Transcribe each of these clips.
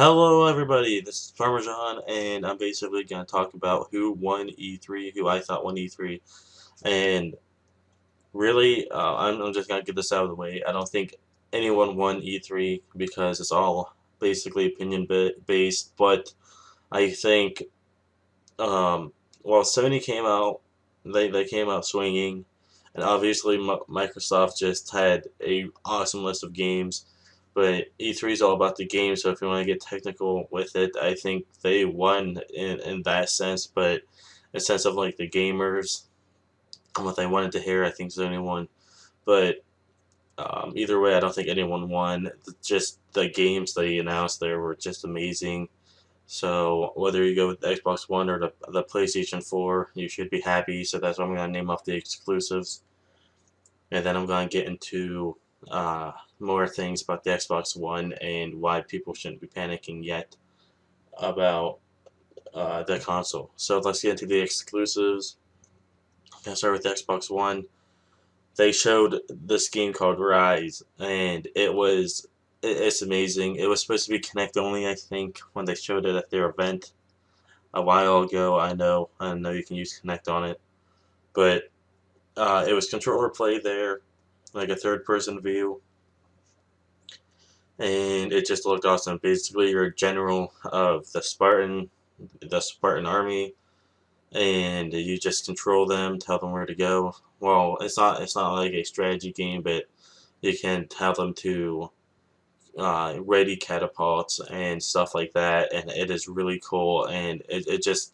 Hello, everybody. This is Parmersan, and I'm basically going to talk about who won E3, who I thought won E3. And really, I'm just going to get this out of the way. I don't think anyone won E3 because it's all basically opinion based. But I think, well, Sony came out, they came out swinging, and obviously Microsoft just had a awesome list of games. But E3 is all about the game, so if you want to get technical with it, I think they won in that sense. But in the sense of like the gamers and what they wanted to hear, I think Sony won. But either way, I don't think anyone won. Just the games they announced there were just amazing. So whether you go with the Xbox One or the PlayStation 4, you should be happy. So that's why I'm going to name off the exclusives. And then I'm going to get into more things about the Xbox One and why people shouldn't be panicking yet about the console. So let's get into the exclusives. I'm going to start with the Xbox One. They showed this game called Rise, and it's amazing. It was supposed to be Connect only, I think, when they showed it at their event a while ago. I know you can use Connect on it, but it was controller play there, like a third-person view, and it just looked awesome. Basically, you're a general of the Spartan army, and you just control them, tell them where to go. Well, it's not like a strategy game, but you can tell them to ready catapults and stuff like that, and it is really cool. And it's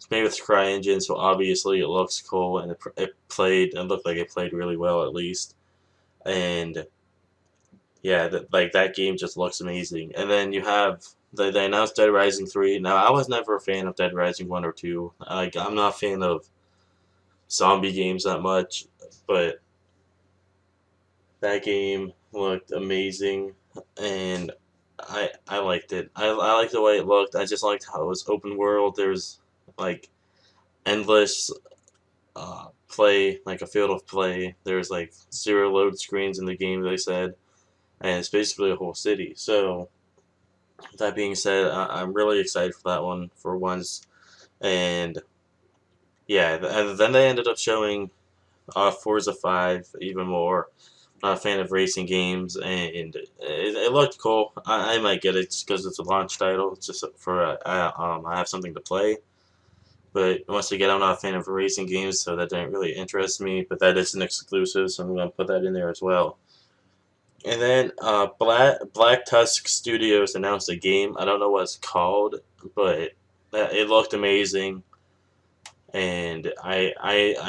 made with CryEngine, so obviously it looks cool, and it looked like it played really well at least, and yeah, like that game just looks amazing. And then you have they announced Dead Rising 3. Now I was never a fan of Dead Rising 1 or 2. Like I'm not a fan of zombie games that much, but that game looked amazing, and I liked it. I liked the way it looked. I just liked how it was open world. There's like endless play, like a field of play. There's like zero load screens in the game, they said, and it's basically a whole city. So that being said, I'm really excited for that one for once. And yeah, and then they ended up showing Forza 5 even more. I'm not a fan of racing games, and it looked cool. I might get it just because it's a launch title. It's just for I have something to play. But once again, I'm not a fan of racing games, so that didn't really interest me. But that is an exclusive, so I'm going to put that in there as well. And then Black Tusk Studios announced a game. I don't know what it's called, but it looked amazing, and I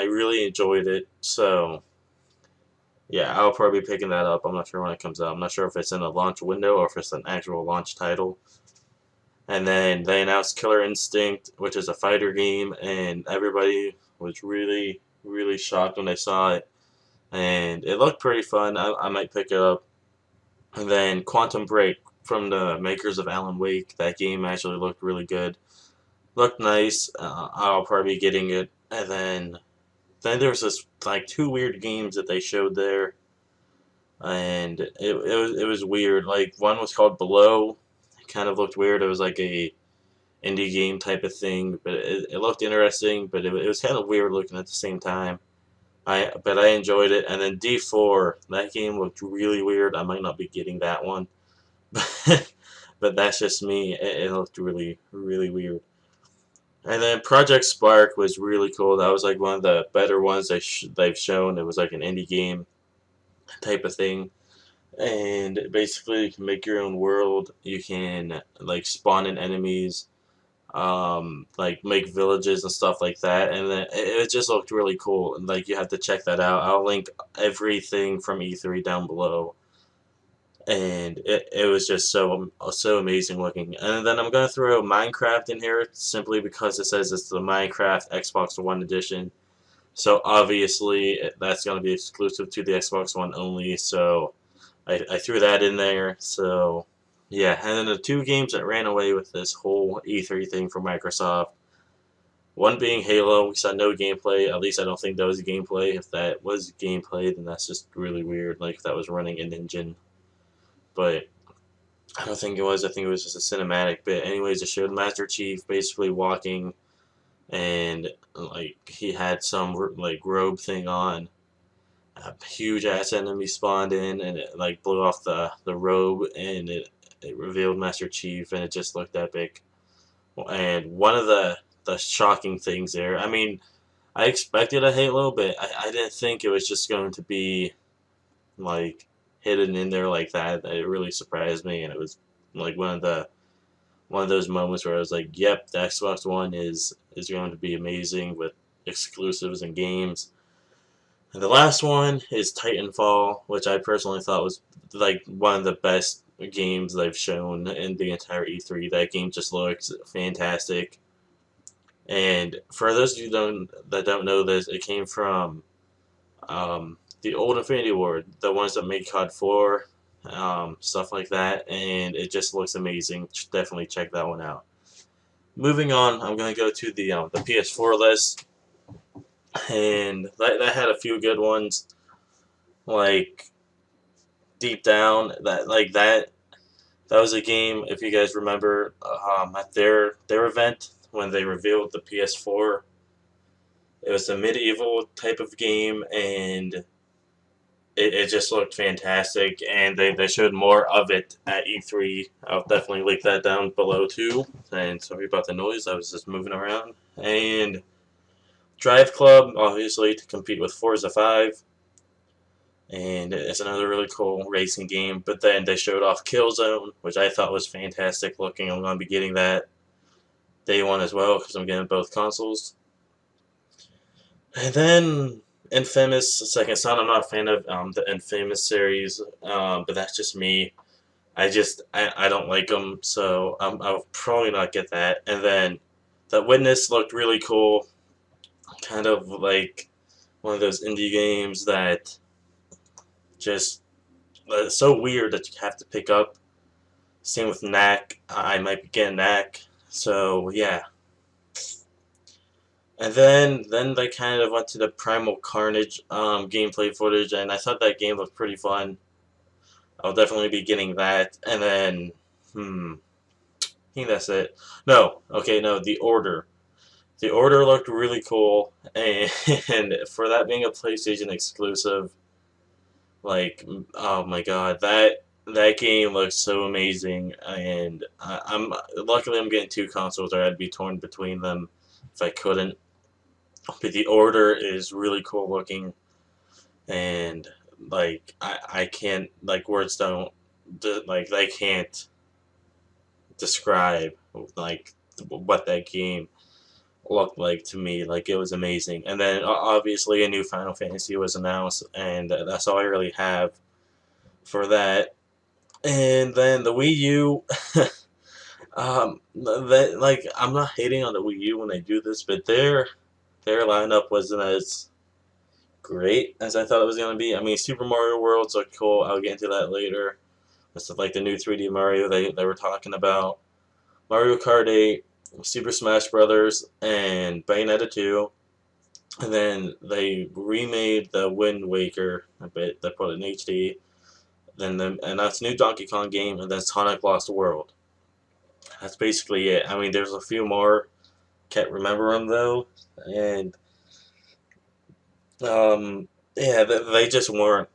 really enjoyed it. So yeah, I'll probably be picking that up. I'm not sure when it comes out. I'm not sure if it's in a launch window or if it's an actual launch title. And then they announced Killer Instinct, which is a fighter game, and everybody was really, really shocked when they saw it. And it looked pretty fun. I might pick it up. And then Quantum Break from the makers of Alan Wake. That game actually looked really good. Looked nice. I'll probably be getting it. And then there was this like two weird games that they showed there, and it was weird. Like one was called Below. It kind of looked weird. It was like a indie game type of thing, but it looked interesting. But it was kind of weird looking at the same time. But I enjoyed it. And then D4, that game looked really weird. I might not be getting that one, but that's just me. It looked really really weird. And then Project Spark was really cool. That was like one of the better ones they've shown. It was like an indie game type of thing. And basically, you can make your own world. You can like spawn in enemies, like make villages and stuff like that. And then it just looked really cool. And like you have to check that out. I'll link everything from E3 down below. And it was just so amazing looking. And then I'm gonna throw Minecraft in here simply because it says it's the Minecraft Xbox One edition. So obviously that's gonna be exclusive to the Xbox One only. So I threw that in there. So yeah, and then the two games that ran away with this whole E3 thing for Microsoft. One being Halo. We saw no gameplay. At least I don't think that was gameplay. If that was gameplay, then that's just really weird. Like if that was running an engine. But I don't think it was. I think it was just a cinematic bit. Anyways, it showed Master Chief basically walking, and like he had some like robe thing on. A huge ass enemy spawned in, and it like blew off the robe, and it revealed Master Chief, and it just looked epic. And one of the shocking things there, I mean, I expected a Halo, but I didn't think it was just going to be like hidden in there like that. It really surprised me, and it was like one of those moments where I was like, "Yep, the Xbox One is going to be amazing with exclusives and games." And the last one is Titanfall, which I personally thought was like one of the best games they've shown in the entire E3. That game just looks fantastic. And for those of you that don't know this, it came from the old Infinity Ward, the ones that made COD 4, stuff like that, and it just looks amazing. Definitely check that one out. Moving on, I'm going to go to the PS4 list, and that had a few good ones, like Deep Down. That was a game, if you guys remember, at their event when they revealed the PS4. It was a medieval type of game, and it just looked fantastic, and they showed more of it at E3. I'll definitely link that down below too. And sorry about the noise, I was just moving around. And Drive Club, obviously, to compete with Forza 5. And it's another really cool racing game. But then they showed off Killzone, which I thought was fantastic looking. I'm going to be getting that day one as well, because I'm getting both consoles. And then Infamous Second Son. I'm not a fan of the Infamous series, but that's just me. I don't like them, so I'll probably not get that. And then The Witness looked really cool, kind of like one of those indie games that just it's so weird that you have to pick up. Same with Knack. I might be getting Knack, so yeah. And then they kind of went to the Primal Carnage gameplay footage, and I thought that game looked pretty fun. I'll definitely be getting that. And then, I think that's it. No, okay, no, The Order. The Order looked really cool, and for that being a PlayStation exclusive, like, oh my god, that game looks so amazing, and luckily I'm getting two consoles, or I'd be torn between them if I couldn't. But The Order is really cool looking, and like I can't, like, words don't like they can't describe like what that game looked like to me. Like, it was amazing. And then obviously a new Final Fantasy was announced, and that's all I really have for that. And then the Wii U. Like, I'm not hating on the Wii U when they do this, but their lineup wasn't as great as I thought it was going to be. I mean, Super Mario World's looked cool. I'll get into that later. That's like the new 3D Mario they were talking about. Mario Kart 8, Super Smash Brothers, and Bayonetta 2. And then they remade the Wind Waker a bit. They put it in HD. And that's a new Donkey Kong game, and then Sonic Lost World. That's basically it. I mean, there's a few more. Can't remember them though. And yeah, they just weren't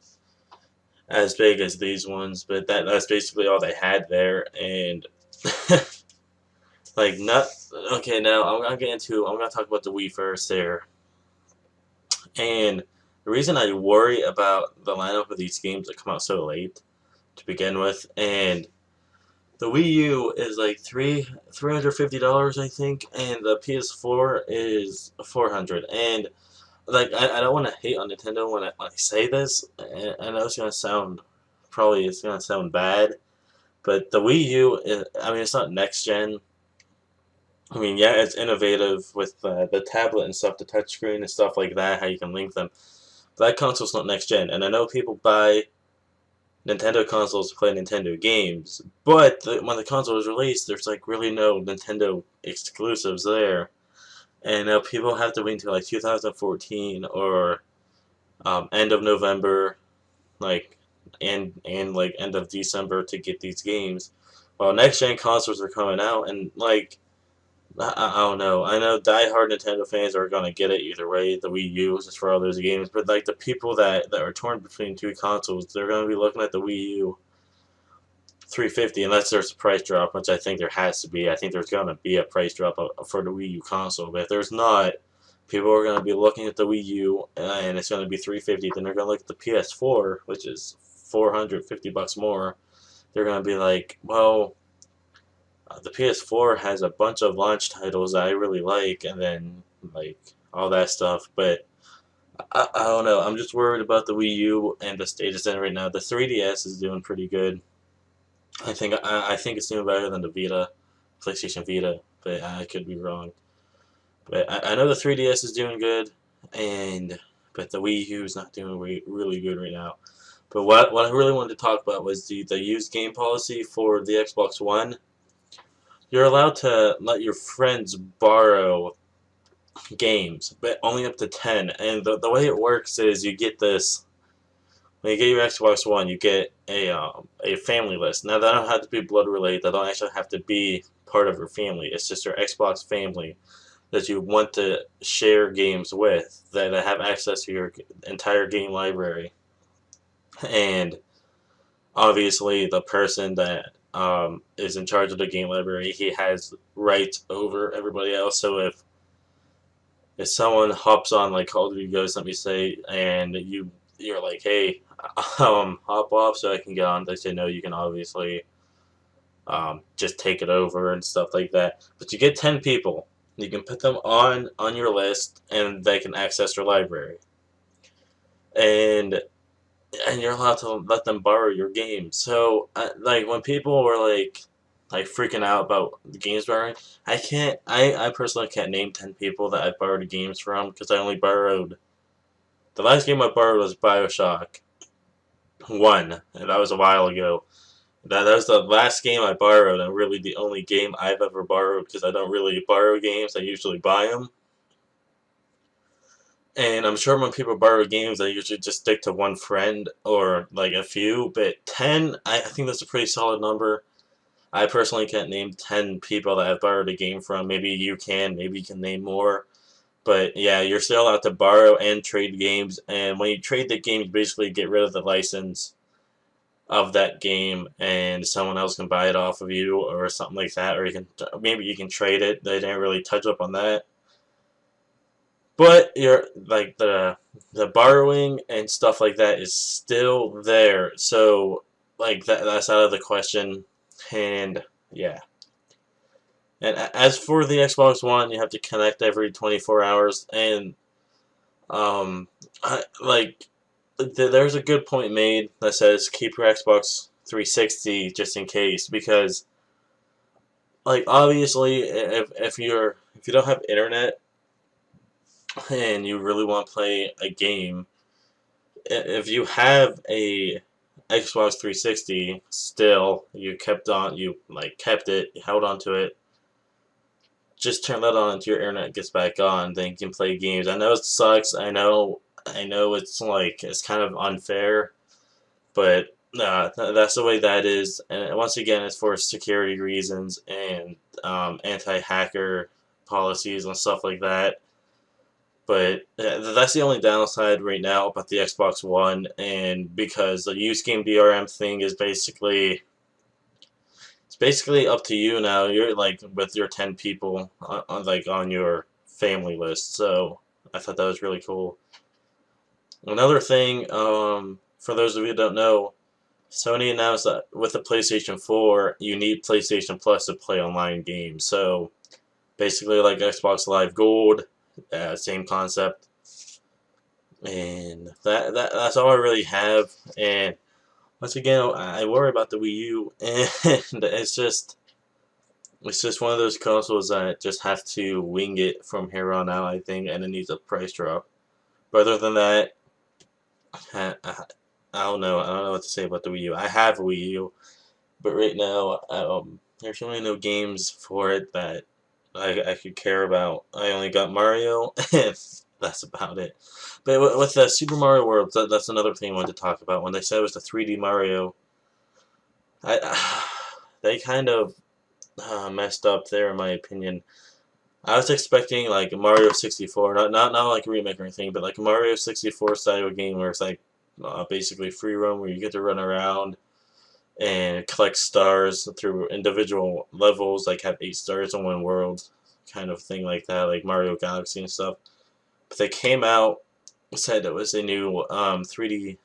as big as these ones, but that's basically all they had there. And like, not okay. Now I'm gonna talk about the Wii first there. And the reason I worry about the lineup of these games that come out so late to begin with, and the Wii U is like $350, I think, and the PS4 is $400. And like, I don't want to hate on Nintendo when I say this. And I know it's gonna sound bad, but the Wii U is, I mean, it's not next gen. I mean, yeah, it's innovative with the tablet and stuff, the touchscreen and stuff like that, how you can link them. But that console's not next gen, and I know people buy Nintendo consoles to play Nintendo games, but when the console was released, there's like really no Nintendo exclusives there, and now people have to wait until like 2014 or end of November, like and like end of December to get these games. Well, next gen consoles are coming out, and like I don't know. I know diehard Nintendo fans are gonna get it either way. The Wii U is just for all those games, but like the people that are torn between two consoles, they're gonna be looking at the Wii U 350 unless there's a price drop, which I think there has to be. I think there's gonna be a price drop for the Wii U console, but if there's not, people are gonna be looking at the Wii U and it's gonna be 350. Then they're gonna look at the PS4, which is $450 more. They're gonna be like, well, the PS4 has a bunch of launch titles that I really like, and then like all that stuff. But I don't know. I'm just worried about the Wii U and the state it's in right now. The 3DS is doing pretty good. I think it's doing better than the Vita, PlayStation Vita, but I could be wrong. But I know the 3DS is doing good, and but the Wii U is not doing really good right now. But what I really wanted to talk about was the used game policy for the Xbox One. You're allowed to let your friends borrow games, but only up to 10. And the way it works is you get this. When you get your Xbox One, you get a family list. Now, that don't have to be blood related. That don't actually have to be part of your family. It's just your Xbox family that you want to share games with that have access to your entire game library. And obviously, the person that is in charge of the game library, he has rights over everybody else. So if someone hops on like Call of Duty Ghosts, let me say, and you're like, hey, hop off so I can get on. They say no, you can obviously just take it over and stuff like that. But you get 10 people. You can put them on your list, and they can access your library. And you're allowed to let them borrow your game. So, like when people were like freaking out about the games borrowing, I personally can't name 10 people that I've borrowed games from because I only borrowed. The last game I borrowed was BioShock 1, and that was a while ago. That was the last game I borrowed, and really the only game I've ever borrowed because I don't really borrow games. I usually buy them. And I'm sure when people borrow games, they usually just stick to one friend or like a few. But 10, I think that's a pretty solid number. I personally can't name 10 people that I've borrowed a game from. Maybe you can. Maybe you can name more. But yeah, you're still allowed to borrow and trade games. And when you trade the game, you basically get rid of the license of that game, and someone else can buy it off of you or something like that. Or maybe you can trade it. They didn't really touch up on that. But you're like the borrowing and stuff like that is still there. So like that's out of the question. And yeah. And as for the Xbox One, you have to connect every 24 hours. And there's a good point made that says keep your Xbox 360 just in case, because like obviously if you don't have internet and you really want to play a game, if you have a Xbox 360 still, you kept it, you held on to it, just turn that on until your internet gets back on, then you can play games. I know it sucks, I know it's kind of unfair, but that's the way that is. And once again, it's for security reasons and anti-hacker policies and stuff like that. But that's the only downside right now about the Xbox One, and because the used game DRM thing is basically up to you now. You're like with your 10 people on your family list. So I thought that was really cool. Another thing, for those of you who don't know, Sony announced that with the PlayStation 4, you need PlayStation Plus to play online games. So basically like Xbox Live Gold. Same concept, and that's all I really have. And once again, I worry about the Wii U, and it's just one of those consoles that just have to wing it from here on out, I think, and it needs a price drop. But other than that, I don't know. I don't know what to say about the Wii U. I have a Wii U, but right now, there's really no games for it that I could care about. I only got Mario, and that's about it. But with the Super Mario World, that's another thing I wanted to talk about. When they said it was the 3D Mario, they kind of messed up there, in my opinion. I was expecting like Mario 64, not like a remake or anything, but like a Mario 64 style game where it's like basically free roam, where you get to run around and collect stars through individual levels, like have 8 stars in one world, kind of thing like that, like Mario Galaxy and stuff. But they came out, said it was a new 3D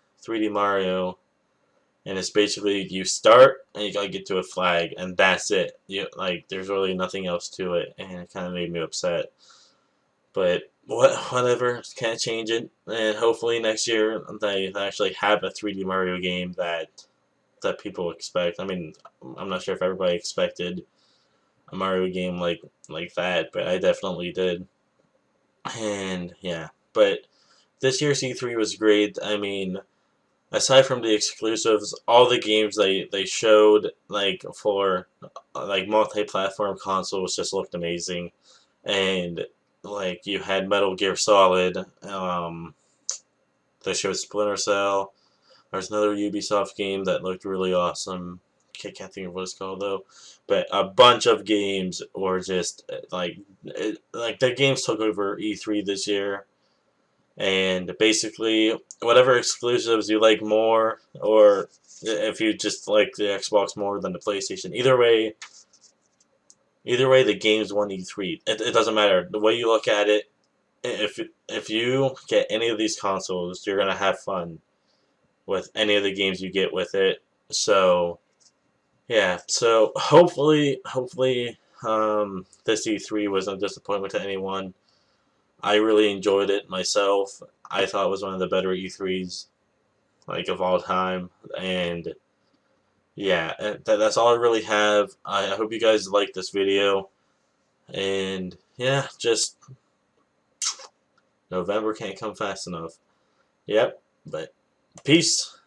Mario, and it's basically you start and you gotta get to a flag, and that's it. There's really nothing else to it, and it kind of made me upset. But whatever, can't change it, and hopefully next year they actually have a 3D Mario game that people expect. I mean, I'm not sure if everybody expected a Mario game like that, but I definitely did. And yeah, but this year's E3 was great. I mean, aside from the exclusives, all the games they showed like for like multi-platform consoles just looked amazing, and like you had Metal Gear Solid, they showed Splinter Cell. There's another Ubisoft game that looked really awesome. Can't think of what it's called though, but a bunch of games were just like the games took over E3 this year, and basically whatever exclusives you like more, or if you just like the Xbox more than the PlayStation, either way the games won E3. It doesn't matter the way you look at it. If you get any of these consoles, you're gonna have fun with any of the games you get with it. So yeah, so hopefully this E3 wasn't a disappointment to anyone. I really enjoyed it myself. I thought it was one of the better E3s like of all time, and yeah, that's all I really have. I hope you guys like this video, and yeah, just November can't come fast enough. Yep, but peace.